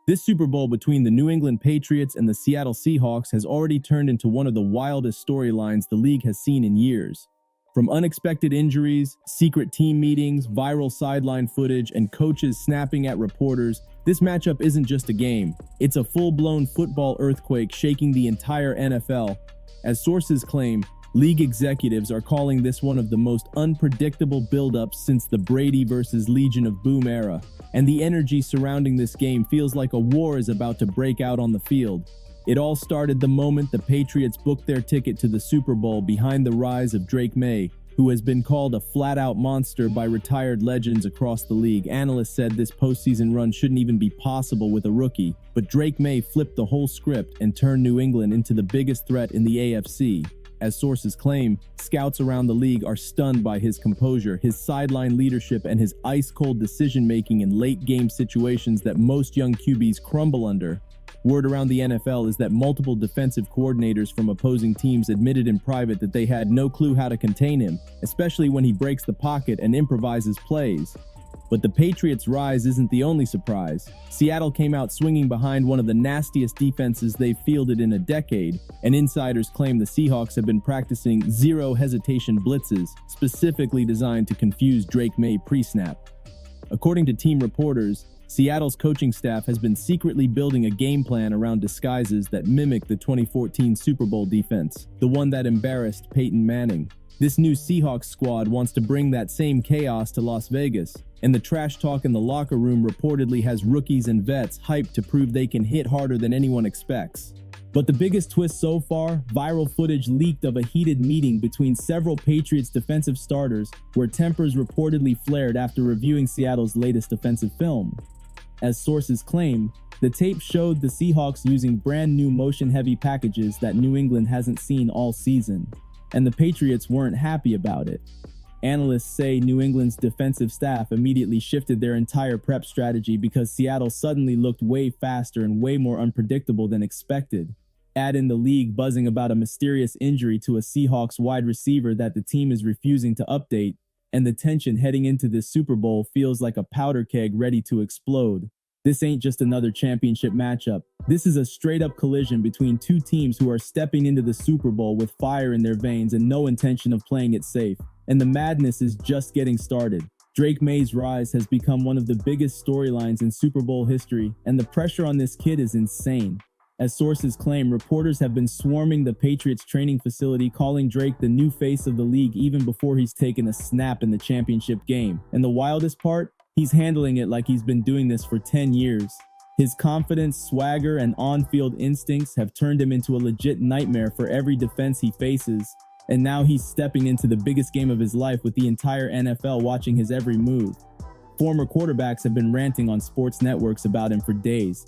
This Super Bowl between the New England Patriots and the Seattle Seahawks has already turned into one of the wildest storylines the league has seen in years. From unexpected injuries, secret team meetings, viral sideline footage, and coaches snapping at reporters, this matchup isn't just a game. It's a full-blown football earthquake shaking the entire NFL. As sources claim, league executives are calling this one of the most unpredictable build-ups since the Brady versus Legion of Boom era, and the energy surrounding this game feels like a war is about to break out on the field. It all started the moment the Patriots booked their ticket to the Super Bowl behind the rise of Drake Maye, who has been called a flat-out monster by retired legends across the league. Analysts said this postseason run shouldn't even be possible with a rookie, but Drake Maye flipped the whole script and turned New England into the biggest threat in the AFC. As sources claim, scouts around the league are stunned by his composure, his sideline leadership, and his ice-cold decision-making in late-game situations that most young QBs crumble under. Word around the NFL is that multiple defensive coordinators from opposing teams admitted in private that they had no clue how to contain him, especially when he breaks the pocket and improvises plays. But the Patriots' rise isn't the only surprise. Seattle came out swinging behind one of the nastiest defenses they've fielded in a decade, and insiders claim the Seahawks have been practicing zero-hesitation blitzes, specifically designed to confuse Drake Maye pre-snap. According to team reporters, Seattle's coaching staff has been secretly building a game plan around disguises that mimic the 2014 Super Bowl defense, the one that embarrassed Peyton Manning. This new Seahawks squad wants to bring that same chaos to Las Vegas, and the trash talk in the locker room reportedly has rookies and vets hyped to prove they can hit harder than anyone expects. But the biggest twist so far, viral footage leaked of a heated meeting between several Patriots defensive starters where tempers reportedly flared after reviewing Seattle's latest defensive film. As sources claim, the tape showed the Seahawks using brand new motion-heavy packages that New England hasn't seen all season, and the Patriots weren't happy about it. Analysts say New England's defensive staff immediately shifted their entire prep strategy because Seattle suddenly looked way faster and way more unpredictable than expected. Add in the league buzzing about a mysterious injury to a Seahawks wide receiver that the team is refusing to update, and the tension heading into this Super Bowl feels like a powder keg ready to explode. This ain't just another championship matchup. This is a straight-up collision between two teams who are stepping into the Super Bowl with fire in their veins and no intention of playing it safe. And the madness is just getting started. Drake Maye's rise has become one of the biggest storylines in Super Bowl history, and the pressure on this kid is insane. As sources claim, reporters have been swarming the Patriots training facility, calling Drake the new face of the league even before he's taken a snap in the championship game. And the wildest part? He's handling it like he's been doing this for 10 years. His confidence, swagger, and on-field instincts have turned him into a legit nightmare for every defense he faces. And now he's stepping into the biggest game of his life with the entire NFL watching his every move. Former quarterbacks have been ranting on sports networks about him for days.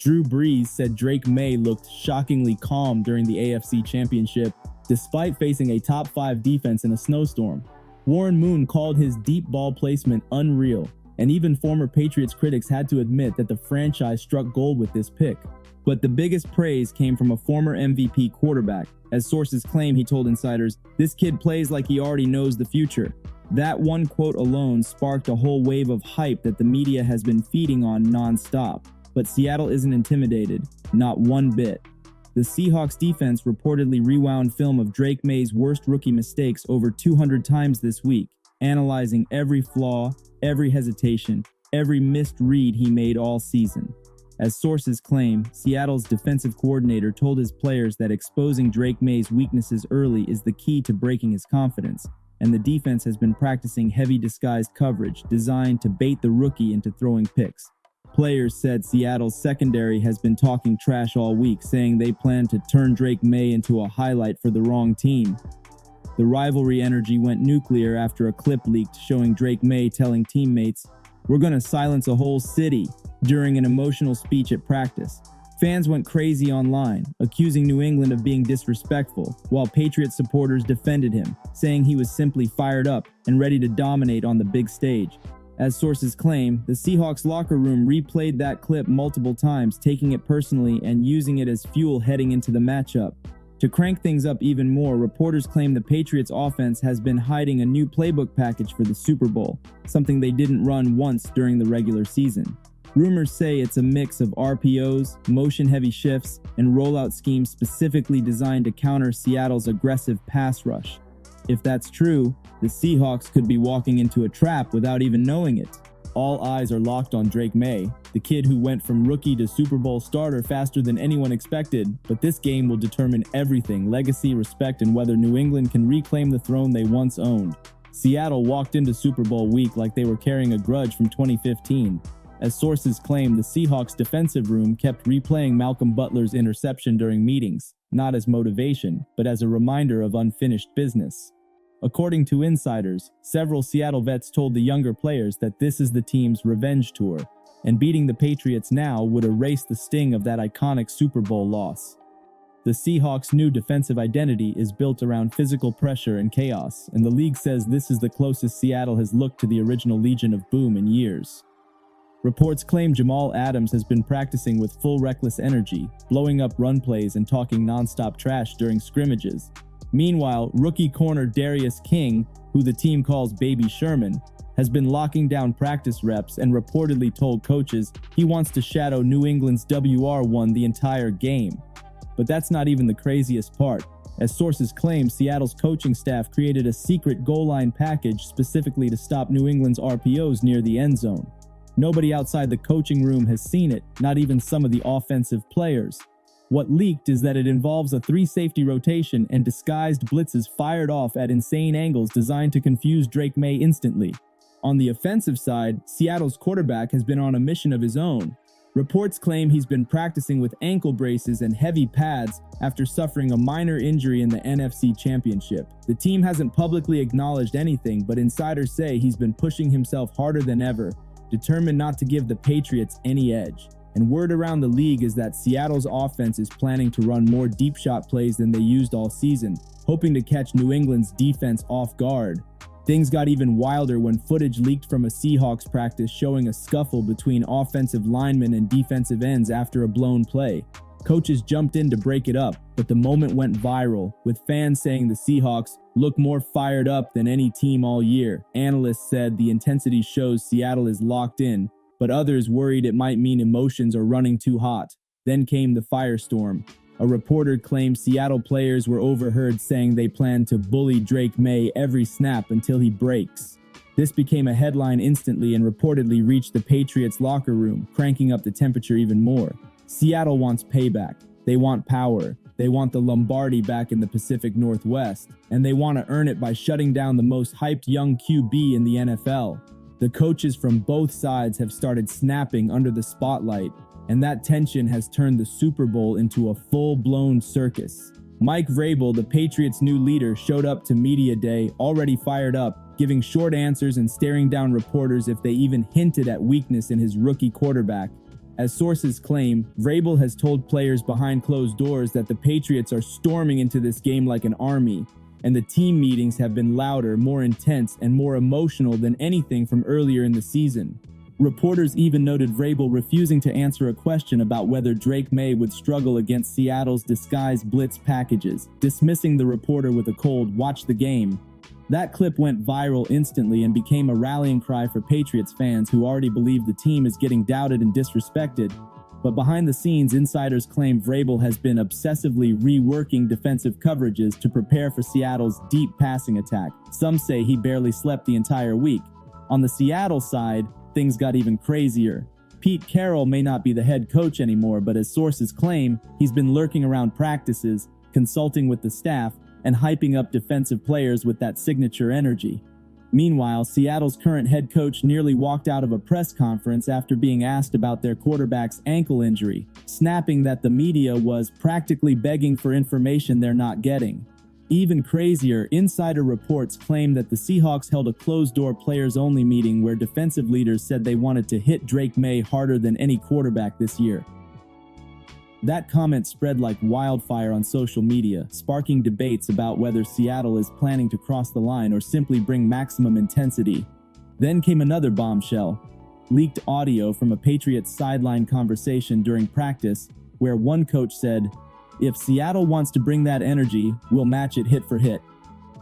Drew Brees said Drake Maye looked shockingly calm during the AFC Championship, despite facing a top-5 defense in a snowstorm. Warren Moon called his deep ball placement unreal, and even former Patriots critics had to admit that the franchise struck gold with this pick. But the biggest praise came from a former MVP quarterback. As sources claim, he told insiders, "This kid plays like he already knows the future." That one quote alone sparked a whole wave of hype that the media has been feeding on non-stop. But Seattle isn't intimidated, not one bit. The Seahawks defense reportedly rewound film of Drake Maye's worst rookie mistakes over 200 times this week, analyzing every flaw, every hesitation, every missed read he made all season. As sources claim, Seattle's defensive coordinator told his players that exposing Drake Maye's weaknesses early is the key to breaking his confidence, and the defense has been practicing heavy disguised coverage designed to bait the rookie into throwing picks. Players said Seattle's secondary has been talking trash all week, saying they plan to turn Drake Maye into a highlight for the wrong team. The rivalry energy went nuclear after a clip leaked showing Drake Maye telling teammates, "We're gonna silence a whole city," during an emotional speech at practice. Fans went crazy online, accusing New England of being disrespectful, while Patriots supporters defended him, saying he was simply fired up and ready to dominate on the big stage. As sources claim, the Seahawks locker room replayed that clip multiple times, taking it personally and using it as fuel heading into the matchup. To crank things up even more, reporters claim the Patriots offense has been hiding a new playbook package for the Super Bowl, something they didn't run once during the regular season. Rumors say it's a mix of RPOs, motion-heavy shifts, and rollout schemes specifically designed to counter Seattle's aggressive pass rush. If that's true, the Seahawks could be walking into a trap without even knowing it. All eyes are locked on Drake Maye, the kid who went from rookie to Super Bowl starter faster than anyone expected, but this game will determine everything: legacy, respect, and whether New England can reclaim the throne they once owned. Seattle walked into Super Bowl week like they were carrying a grudge from 2015. As sources claim, the Seahawks' defensive room kept replaying Malcolm Butler's interception during meetings, not as motivation, but as a reminder of unfinished business. According to insiders, several Seattle vets told the younger players that this is the team's revenge tour, and beating the Patriots now would erase the sting of that iconic Super Bowl loss. The Seahawks' new defensive identity is built around physical pressure and chaos, and the league says this is the closest Seattle has looked to the original Legion of Boom in years. Reports claim Jamal Adams has been practicing with full reckless energy, blowing up run plays and talking nonstop trash during scrimmages. Meanwhile, rookie corner Darius King, who the team calls Baby Sherman, has been locking down practice reps and reportedly told coaches he wants to shadow New England's WR1 the entire game. But that's not even the craziest part. As sources claim, Seattle's coaching staff created a secret goal line package specifically to stop New England's RPOs near the end zone. Nobody outside the coaching room has seen it, not even some of the offensive players. What leaked is that it involves a 3-safety rotation and disguised blitzes fired off at insane angles designed to confuse Drake Maye instantly. On the offensive side, Seattle's quarterback has been on a mission of his own. Reports claim he's been practicing with ankle braces and heavy pads after suffering a minor injury in the NFC Championship. The team hasn't publicly acknowledged anything, but insiders say he's been pushing himself harder than ever, determined not to give the Patriots any edge. And word around the league is that Seattle's offense is planning to run more deep shot plays than they used all season, hoping to catch New England's defense off guard. Things got even wilder when footage leaked from a Seahawks practice showing a scuffle between offensive linemen and defensive ends after a blown play. Coaches jumped in to break it up, but the moment went viral, with fans saying the Seahawks look more fired up than any team all year. Analysts said the intensity shows Seattle is locked in, but others worried it might mean emotions are running too hot. Then came the firestorm. A reporter claimed Seattle players were overheard saying they plan to bully Drake Maye every snap until he breaks. This became a headline instantly and reportedly reached the Patriots' locker room, cranking up the temperature even more. Seattle wants payback. They want power. They want the Lombardi back in the Pacific Northwest, and they want to earn it by shutting down the most hyped young QB in the NFL. The coaches from both sides have started snapping under the spotlight, and that tension has turned the Super Bowl into a full-blown circus. Mike Vrabel, the Patriots' new leader, showed up to Media Day already fired up, giving short answers and staring down reporters if they even hinted at weakness in his rookie quarterback. As sources claim, Vrabel has told players behind closed doors that the Patriots are storming into this game like an army, and the team meetings have been louder, more intense, and more emotional than anything from earlier in the season. Reporters even noted Vrabel refusing to answer a question about whether Drake Maye would struggle against Seattle's disguised blitz packages, dismissing the reporter with a cold "watch the game." That clip went viral instantly and became a rallying cry for Patriots fans who already believe the team is getting doubted and disrespected. But behind the scenes, insiders claim Vrabel has been obsessively reworking defensive coverages to prepare for Seattle's deep passing attack. Some say he barely slept the entire week. On the Seattle side, things got even crazier. Pete Carroll may not be the head coach anymore, but as sources claim, he's been lurking around practices, consulting with the staff, and hyping up defensive players with that signature energy. Meanwhile, Seattle's current head coach nearly walked out of a press conference after being asked about their quarterback's ankle injury, snapping that the media was practically begging for information they're not getting. Even crazier, insider reports claim that the Seahawks held a closed-door players-only meeting where defensive leaders said they wanted to hit Drake Maye harder than any quarterback this year. That comment spread like wildfire on social media, sparking debates about whether Seattle is planning to cross the line or simply bring maximum intensity. Then came another bombshell. Leaked audio from a Patriots sideline conversation during practice where one coach said, "If Seattle wants to bring that energy, we'll match it hit for hit."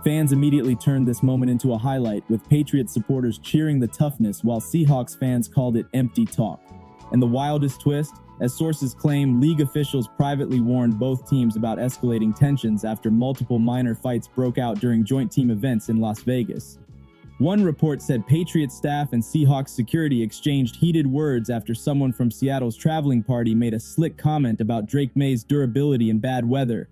Fans immediately turned this moment into a highlight, with Patriots supporters cheering the toughness while Seahawks fans called it empty talk. And the wildest twist? As sources claim, league officials privately warned both teams about escalating tensions after multiple minor fights broke out during joint team events in Las Vegas. One report said Patriots staff and Seahawks security exchanged heated words after someone from Seattle's traveling party made a slick comment about Drake Maye's durability in bad weather.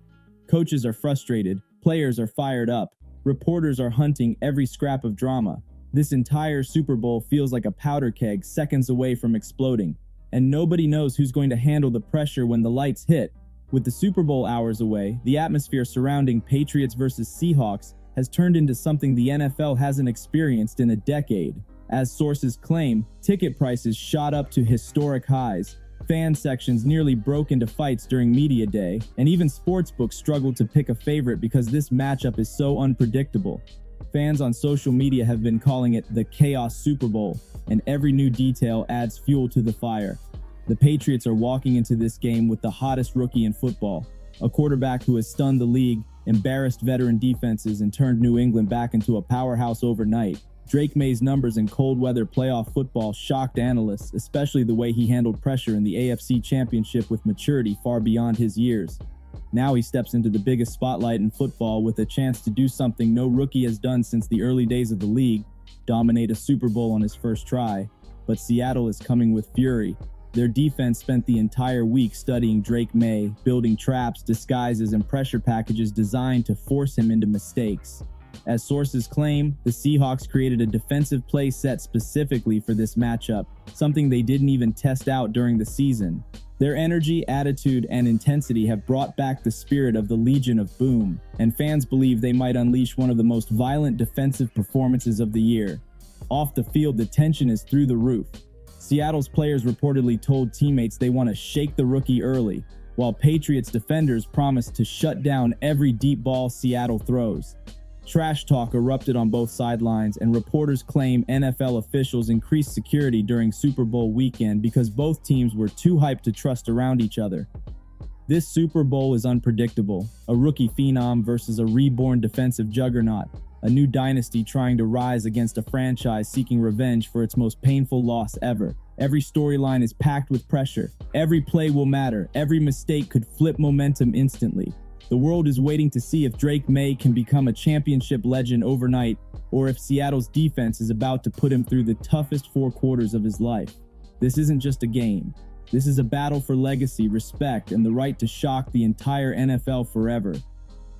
Coaches are frustrated, players are fired up, reporters are hunting every scrap of drama. This entire Super Bowl feels like a powder keg seconds away from exploding, and nobody knows who's going to handle the pressure when the lights hit. With the Super Bowl hours away, the atmosphere surrounding Patriots versus Seahawks has turned into something the NFL hasn't experienced in a decade. As sources claim, ticket prices shot up to historic highs, fan sections nearly broke into fights during media day, and even sportsbooks struggled to pick a favorite because this matchup is so unpredictable. Fans on social media have been calling it the Chaos Super Bowl, and every new detail adds fuel to the fire. The Patriots are walking into this game with the hottest rookie in football, a quarterback who has stunned the league, embarrassed veteran defenses, and turned New England back into a powerhouse overnight. Drake Maye's numbers in cold weather playoff football shocked analysts, especially the way he handled pressure in the AFC Championship with maturity far beyond his years. Now he steps into the biggest spotlight in football with a chance to do something no rookie has done since the early days of the league, dominate a Super Bowl on his first try. But Seattle is coming with fury. Their defense spent the entire week studying Drake Maye, building traps, disguises, and pressure packages designed to force him into mistakes. As sources claim, the Seahawks created a defensive play set specifically for this matchup, something they didn't even test out during the season. Their energy, attitude, and intensity have brought back the spirit of the Legion of Boom, and fans believe they might unleash one of the most violent defensive performances of the year. Off the field, the tension is through the roof. Seattle's players reportedly told teammates they want to shake the rookie early, while Patriots defenders promised to shut down every deep ball Seattle throws. Trash talk erupted on both sidelines, and reporters claim NFL officials increased security during Super Bowl weekend because both teams were too hyped to trust around each other. This Super Bowl is unpredictable, a rookie phenom versus a reborn defensive juggernaut, a new dynasty trying to rise against a franchise seeking revenge for its most painful loss ever. Every storyline is packed with pressure. Every play will matter. Every mistake could flip momentum instantly. The world is waiting to see if Drake Maye can become a championship legend overnight, or if Seattle's defense is about to put him through the toughest 4 quarters of his life. This isn't just a game. This is a battle for legacy, respect, and the right to shock the entire NFL forever.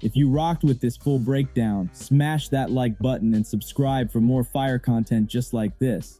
If you rocked with this full breakdown, smash that like button and subscribe for more fire content just like this.